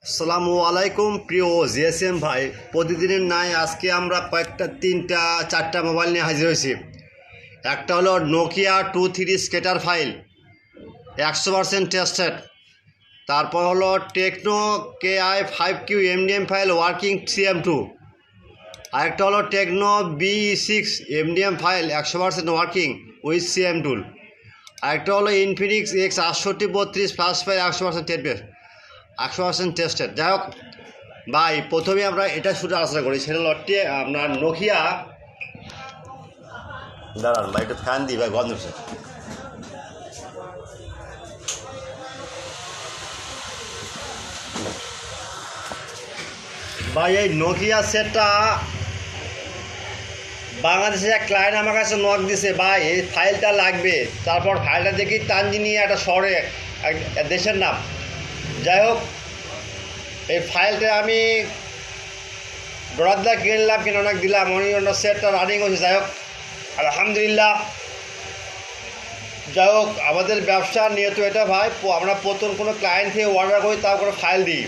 আসসালামু আলাইকুম প্রিয় জিএসএম ভাই, প্রতিদিনের নাই আজকে আমরা কয়েকটা 3টা 4টা মোবাইল নিয়ে হাজির হয়েছি। একটা হলো নোকিয়া 23 স্কেটার ফাইল 100% টেস্টেড। তারপর হলো techno KI5Q MDM file working CM2। আরেকটা হলো Tecno B6 MDM file 100% working with CM tool. আরেকটা হলো Infinix X6832 plus file 100% tested. যাই হোক ভাই, প্রথমে আমরা এটা শুধু আলোচনা করি, সেটা হলো আপনার নোকিয়া। দাঁড়ান ভাই, একটু ফ্যান দিই ভাই, গন্ধ হচ্ছে ভাই। এই নোকিয়া সেটটা বাংলাদেশের এক ক্লায়েন্ট আমার কাছে নক দিছে, ভাই এই ফাইলটা লাগবে। তারপর ফাইলটা দেখি তানজিনিয়া একটা শহরে এক দেশের নাম। যাই হোক, এই ফাইলটা আমি ডরাদ্দা কিনলাম, কিনে অনেক দিলাম, অন্য সেটটা রানিং হয়েছে। যাই হোক আলহামদুলিল্লাহ। যাই হোক, আমাদের ব্যবসার নিয়ত এটা ভাই, আমরা প্রথম কোনো ক্লায়েন্ট থেকে অর্ডার করি, তারপরে ফাইল দিই।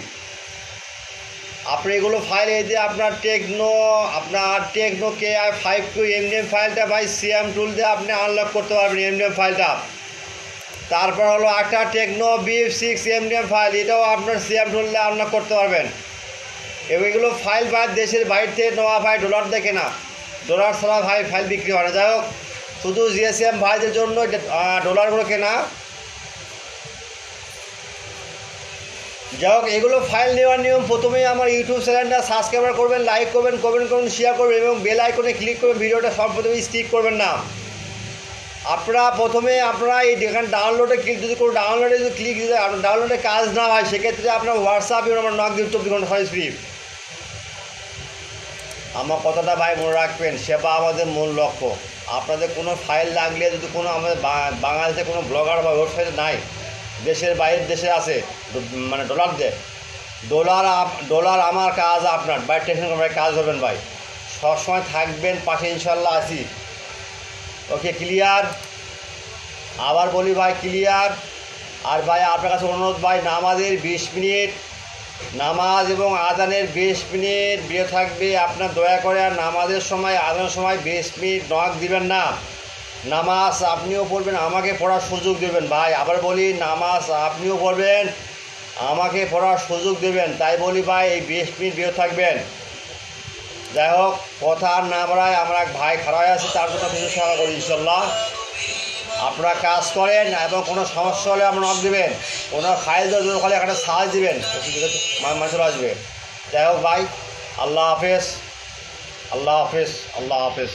আপনি এগুলো ফাইল এই যে আপনার টেকনো KI5Q এমডিএম ফাইলটা ভাই CM টুল দিয়ে আপনি আনলক করতে পারবেন এমডিএম ফাইলটা। তারপর হলো একটা টেকনো B6 এমডিএম ফাইল, এটাও আপনার CM টুল দিয়ে আনলক করতে পারবেন। এগুলো ফাইল ভাই দেশের বাইরে থেকে নেওয়া ভাই, ডলার দেখে না, ডলার ছাড়া ভাই ফাইল বিক্রি হয় না। যাই হোক, শুধু জিএসএম ভাইদের জন্য ডলারগুলো কেনা। যাই হোক, এগুলো ফাইল নেওয়ার নিয়ম, প্রথমেই আমার ইউটিউব চ্যানেলটা সাবস্ক্রাইব করবেন, লাইক করবেন, কমেন্ট করবেন, শেয়ার করবেন এবং বেল আইকনে ক্লিক করবেন। ভিডিওটা সব প্রথমে স্কিপ করবেন না। প্রথমে এই যেখানে ডাউনলোডে ক্লিক, যদি কোনো ডাউনলোডে যদি ক্লিক দিতে ডাউনলোডে কাজ না হয়, সেক্ষেত্রে আপনার হোয়াটসঅ্যাপে আমার নক দিন 24 ঘন্টা হয় ফ্রি। আমার কথাটা ভাই মনে রাখবেন, সেবা আমাদের মূল লক্ষ্য। আপনাদের কোনো ফাইল লাগলে, যদি কোনো আমাদের বাংলাদেশে কোনো ব্লগার বা ওয়েবসাইট নাই, দেশের বাইরের দেশে আছে, মানে ডলার দেয়, ডলার আমার কাজ, আপনার বাইরে টেনশন করে কাজ করবেন ভাই, সবসময় থাকবেন পাশে, ইনশাল্লাহ আছি। ওকে, ক্লিয়ার? আবার বলি ভাই, ক্লিয়ার? আর ভাই আপনার কাছে অনুরোধ ভাই, নামাজের 20 মিনিট, নামাজ এবং আজানের 20 মিনিট বিয়ে থাকবে। আপনার দয়া করে আর নামাজের সময়, আজানের সময় 20 মিনিট নক দিবেন না। নামাজ আপনিও পড়বেন, আমাকে পড়ার সুযোগ দেবেন ভাই। আবার বলি, নামাজ আপনিও পড়বেন, আমাকে পড়ার সুযোগ দেবেন। তাই বলি ভাই, এই 20 মিনিট বিয়ে থাকবেন। যাই হোক, কথা আর না বাড়ায়, আমরা এক ভাই খারাপ আছে, তার জন্য কিছু সেবা করি ইনশাল্লাহ। আপনারা কাজ করেন এবং কোনো সমস্যা হলে আপনারা নক দেবেন, কোনো ফাইল দরকার হলে একটা সার্চ দেবেন, মানুষ আসবে। যাই হোক ভাই, আল্লাহ হাফেজ, আল্লাহ হাফেজ, আল্লাহ হাফেজ।